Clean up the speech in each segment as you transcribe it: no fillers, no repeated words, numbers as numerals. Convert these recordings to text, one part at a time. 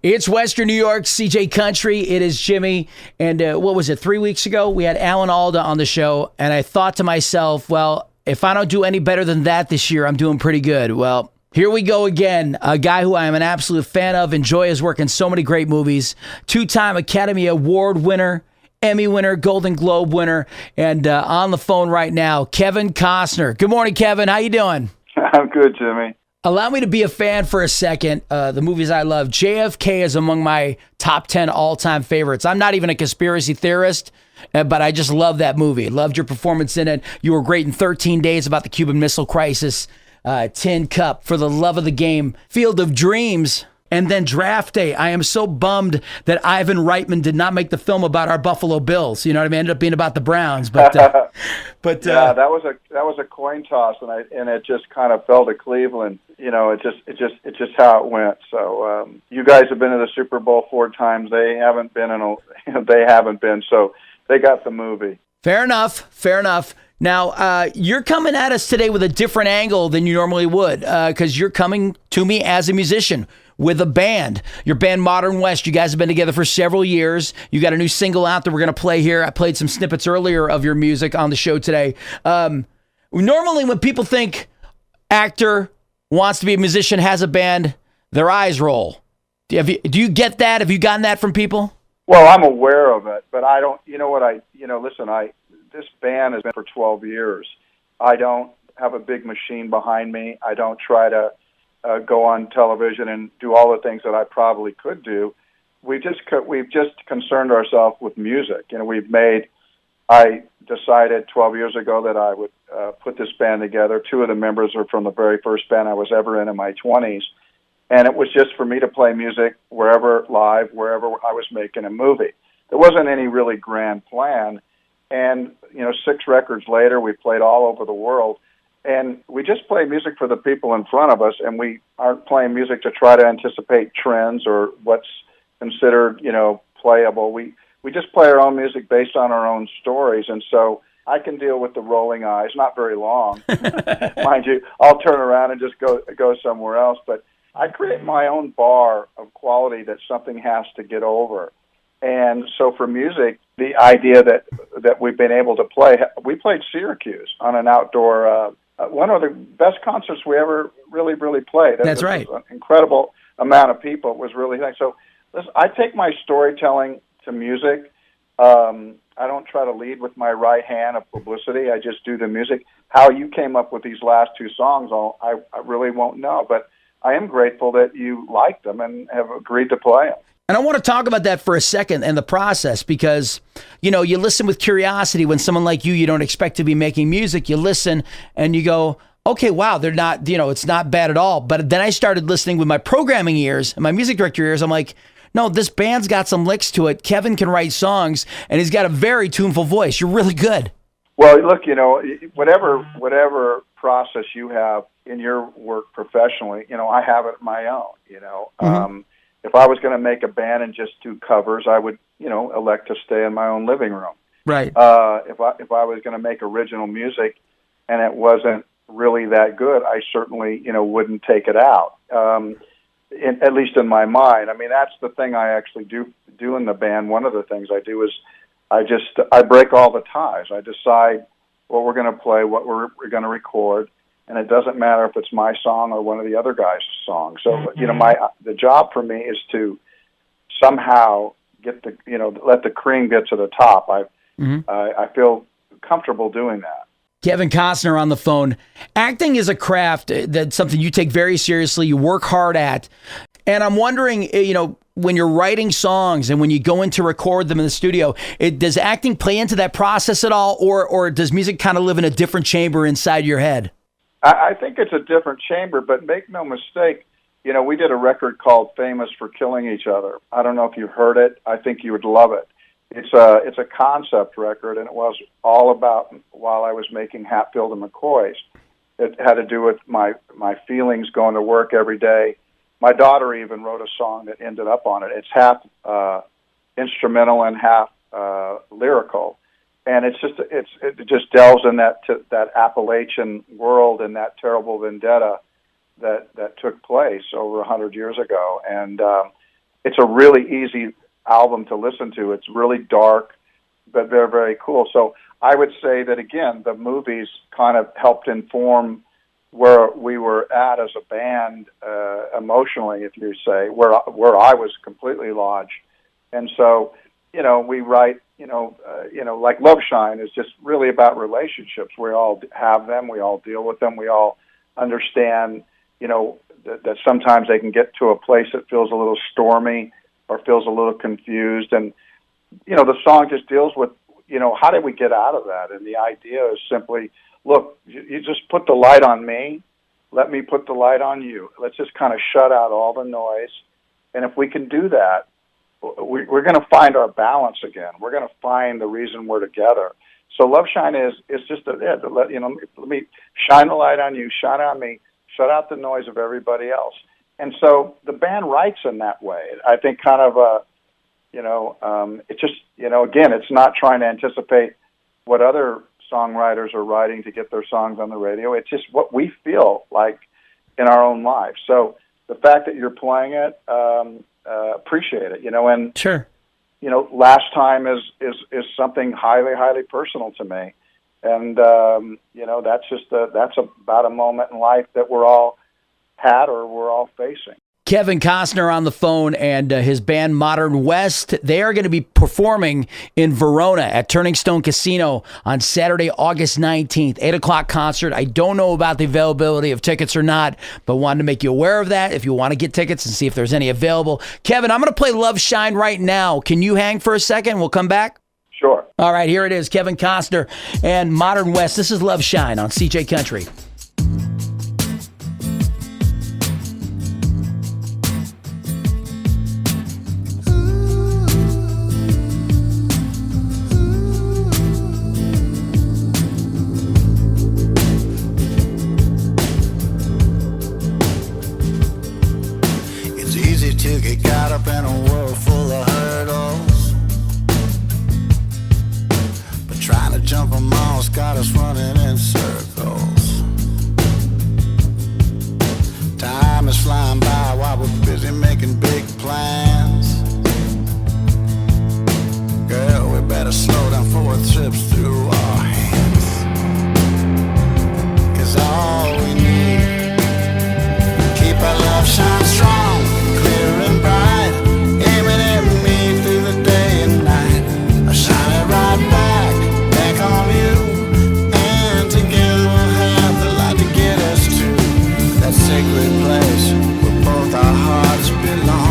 It's Western New York, CJ Country. It is Jimmy. And what was it, 3 weeks ago? We had Alan Alda on the show, and I thought to myself, well, if I don't do any better than that this year, I'm doing pretty good. Well, here we go again. A guy who I am an absolute fan of, enjoy his work in so many great movies. Two-time Academy Award winner, Emmy winner, Golden Globe winner, and on the phone right now, Kevin Costner. Good morning, Kevin. How you doing? I'm good, Jimmy. Allow me to be a fan for a second. The movies I love. JFK is among my top 10 all-time favorites. I'm not even a conspiracy theorist, but I just love that movie. Loved your performance in it. You were great in 13 Days about the Cuban Missile Crisis. Tin Cup, For the Love of the Game, Field of Dreams, and then Draft Day. I am so bummed that Ivan Reitman did not make the film about our Buffalo Bills. You know what I mean? It ended up being about the Browns, but yeah, that was a coin toss, and it just kind of fell to Cleveland. You know, it's just how it went. So you guys have been to the Super Bowl 4 times. They haven't been so they got the movie. Fair enough. Now, you're coming at us today with a different angle than you normally would, because you're coming to me as a musician with a band. Your band, Modern West, you guys have been together for several years. You got a new single out that we're going to play here. I played some snippets earlier of your music on the show today. Normally, when people think actor, wants to be a musician, has a band, their eyes roll. Do you get that? Have you gotten that from people? Well, I'm aware of it, but I don't. This band has been for 12 years. I don't have a big machine behind me. I don't try to go on television and do all the things that I probably could do. We've just concerned ourselves with music. You know, I decided 12 years ago that I would put this band together. 2 of the members are from the very first band I was ever in my 20s. And it was just for me to play music wherever I was making a movie. There wasn't any really grand plan. And, 6 records later, we played all over the world. And we just play music for the people in front of us, and we aren't playing music to try to anticipate trends or what's considered, playable. We just play our own music based on our own stories. And so I can deal with the rolling eyes, not very long. Mind you, I'll turn around and just go somewhere else. But I create my own bar of quality that something has to get over. And so for music, the idea that we've been able to play, we played Syracuse on an outdoor, one of the best concerts we ever really played. That's right. An incredible amount of people. It was really nice. So listen, I take my storytelling to music. I don't try to lead with my right hand of publicity. I just do the music. How you came up with these last 2 songs, I really won't know. But I am grateful that you liked them and have agreed to play them. And I want to talk about that for a second and the process, because, you listen with curiosity when someone like you don't expect to be making music. You listen and you go, okay, wow, they're not, it's not bad at all. But then I started listening with my programming ears and my music director ears. I'm like, no, this band's got some licks to it. Kevin can write songs and he's got a very tuneful voice. You're really good. Well, look, whatever process you have in your work professionally, I have it my own, Mm-hmm. If I was going to make a band and just do covers, I would, elect to stay in my own living room. Right. If I was going to make original music and it wasn't really that good, I certainly, wouldn't take it out. At least in my mind. I mean, that's the thing I actually do in the band. One of the things I do is I break all the ties. I decide what we're going to play, what we're going to record. And it doesn't matter if it's my song or one of the other guys' songs. So, the job for me is to somehow get let the cream get to the top. I feel comfortable doing that. Kevin Costner on the phone. Acting is a craft that's something you take very seriously. You work hard at. And I'm wondering, when you're writing songs and when you go in to record them in the studio, does acting play into that process at all? Or does music kind of live in a different chamber inside your head? I think it's a different chamber, but make no mistake, we did a record called Famous for Killing Each Other. I don't know if you've heard it. I think you would love it. It's a concept record, and it was all about while I was making Hatfield and McCoy's. It had to do with my feelings going to work every day. My daughter even wrote a song that ended up on it. It's half instrumental and half lyrical. And it just delves in that Appalachian world and that terrible vendetta that took place over 100 years ago. And it's a really easy album to listen to. It's really dark, but very, very cool. So I would say that, again, the movies kind of helped inform where we were at as a band emotionally, if you say, where I was completely lodged. And so, we write, like Love Shine is just really about relationships. We all have them. We all deal with them. We all understand, that sometimes they can get to a place that feels a little stormy or feels a little confused. And, the song just deals with, how did we get out of that? And the idea is simply, look, you just put the light on me. Let me put the light on you. Let's just kind of shut out all the noise. And if we can do that, we're going to find our balance again. We're going to find the reason we're together. So Love Shine is just let me shine the light on you, shine on me, shut out the noise of everybody else. And so the band writes in that way. I think kind of it's just, again, it's not trying to anticipate what other songwriters are writing to get their songs on the radio. It's just what we feel like in our own lives. So the fact that you're playing it, appreciate it, and sure. Last Time is something highly, highly personal to me. And, that's about a moment in life that we're all had or we're all facing. Kevin Costner on the phone and his band Modern West. They are going to be performing in Verona at Turning Stone Casino on Saturday, August 19th, 8 o'clock concert. I don't know about the availability of tickets or not, but wanted to make you aware of that if you want to get tickets and see if there's any available. Kevin, I'm going to play Love Shine right now. Can you hang for a second? We'll come back. Sure. All right, here it is. Kevin Costner and Modern West. This is Love Shine on CJ Country. To get caught up in a world full of hurdles, but trying to jump them all's got us running in circles. Time is flying by while we're busy making big plans. Girl, we better slow down before it trips through our hands. 'Cause all we need, keep our love shine strong, clear and bright, aiming at me through the day and night. I shine it right back on you, and together we'll have the light to get us to that sacred place where both our hearts belong.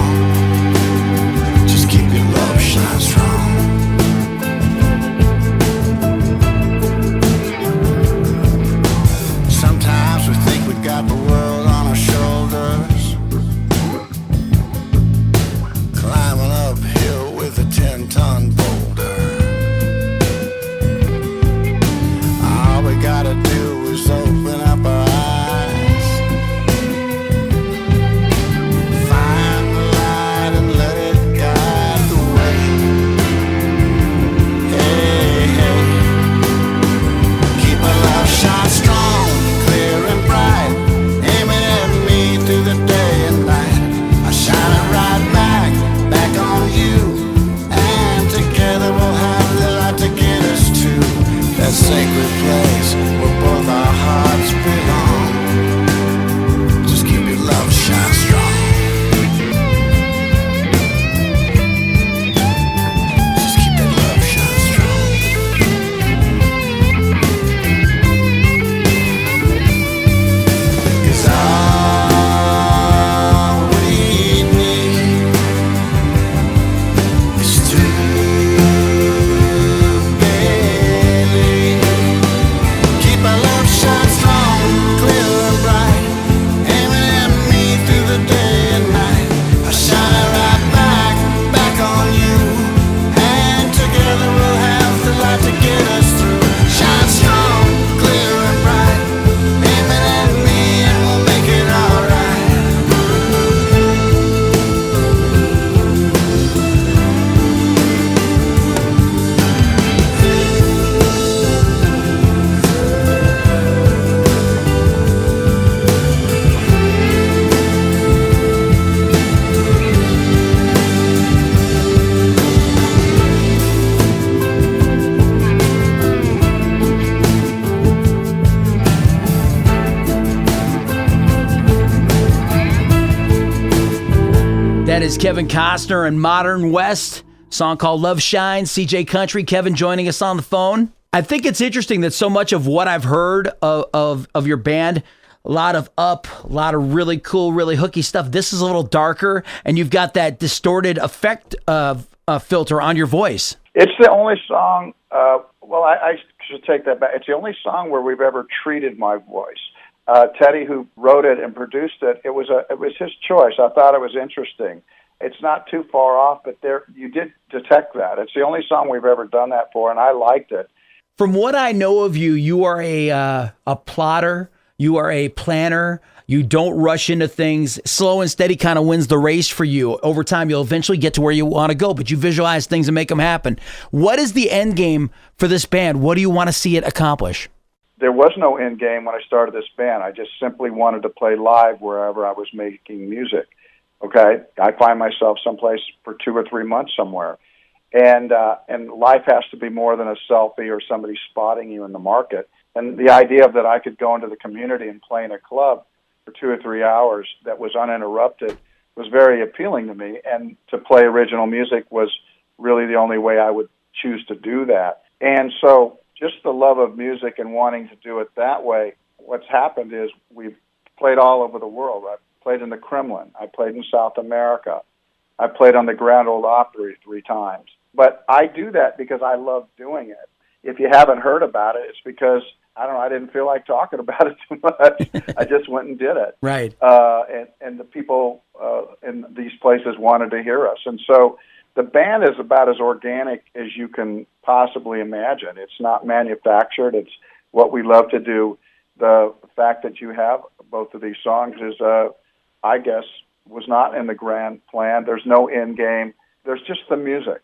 is Kevin Costner and Modern West. Song called Love Shines, CJ Country. Kevin joining us on the phone. I think it's interesting that so much of what I've heard of your band, a lot of a lot of really cool, really hooky stuff. This is a little darker, and you've got that distorted effect filter on your voice. It's the only song, I should take that back. It's the only song where we've ever treated my voice. Teddy, who wrote it and produced it, it was his choice. I thought it was interesting. It's not too far off, but you did detect that. It's the only song we've ever done that for, and I liked it. From what I know of you, you are a plotter. You are a planner. You don't rush into things. Slow and steady kind of wins the race for you. Over time, you'll eventually get to where you want to go, but you visualize things and make them happen. What is the end game for this band? What do you want to see it accomplish? There was no end game when I started this band. I just simply wanted to play live wherever I was making music. Okay, I find myself someplace for 2 or 3 months somewhere, and life has to be more than a selfie or somebody spotting you in the market. And the idea that I could go into the community and play in a club for 2 or 3 hours that was uninterrupted was very appealing to me. And to play original music was really the only way I would choose to do that. And so, just the love of music and wanting to do it that way, what's happened is we've played all over the world. I've played in the Kremlin. I played in South America. I played on the Grand Ole Opry 3 times. But I do that because I love doing it. If you haven't heard about it, it's because, I don't know, I didn't feel like talking about it too much. I just went and did it. Right. And the people in these places wanted to hear us. And so the band is about as organic as you can possibly imagine. It's not manufactured. It's what we love to do. The fact that you have both of these songs is, I guess, was not in the grand plan. There's no end game. There's just the music.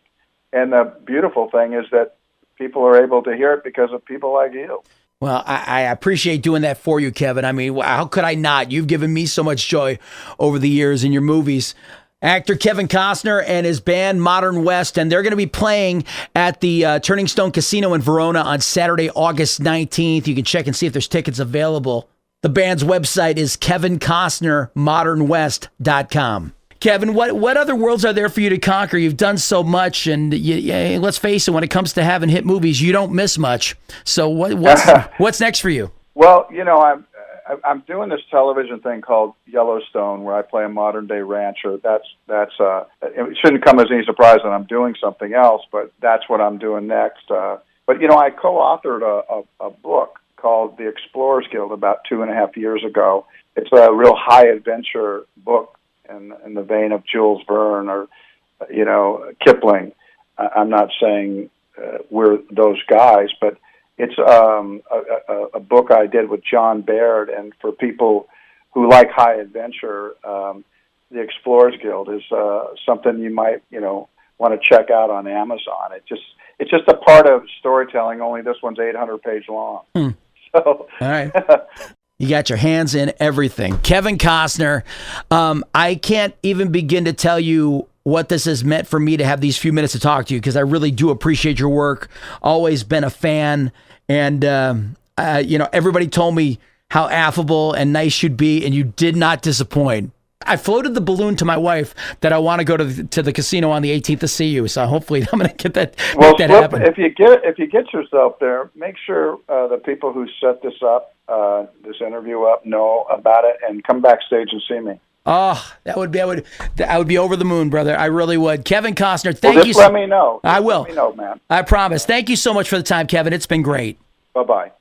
And the beautiful thing is that people are able to hear it because of people like you. Well, I appreciate doing that for you, Kevin. I mean, how could I not? You've given me so much joy over the years in your movies. Actor Kevin Costner and his band Modern West, and they're going to be playing at the Turning Stone Casino in Verona on Saturday, August 19th. You can check and see if there's tickets available. The band's website is kevincostnermodernwest.com. Kevin, what other worlds are there for you to conquer? You've done so much, and let's face it, when it comes to having hit movies, you don't miss much. So what's next for you? Well, I'm doing this television thing called Yellowstone, where I play a modern day rancher. It shouldn't come as any surprise that I'm doing something else, but that's what I'm doing next. But I co-authored a book called The Explorers Guild about 2.5 years ago. It's a real high adventure book in the vein of Jules Verne or Kipling. I'm not saying we're those guys, but it's a book I did with John Baird, and for people who like high adventure, the Explorers Guild is something you might want to check out on Amazon. It's just a part of storytelling. Only this one's 800 page long. So, all right. You got your hands in everything. Kevin Costner, I can't even begin to tell you what this has meant for me to have these few minutes to talk to you, because I really do appreciate your work. Always been a fan. And, everybody told me how affable and nice you'd be, and you did not disappoint. I floated the balloon to my wife that I want to go to the casino on the 18th to see you. So hopefully I'm going to get that. Make that happen. If you get yourself there, make sure the people who set this up, this interview up, know about it and come backstage and see me. Oh, I would be over the moon, brother. I really would. Kevin Costner, thank you. Let me know. I will. Let me know, man. I promise. Thank you so much for the time, Kevin. It's been great. Bye-bye.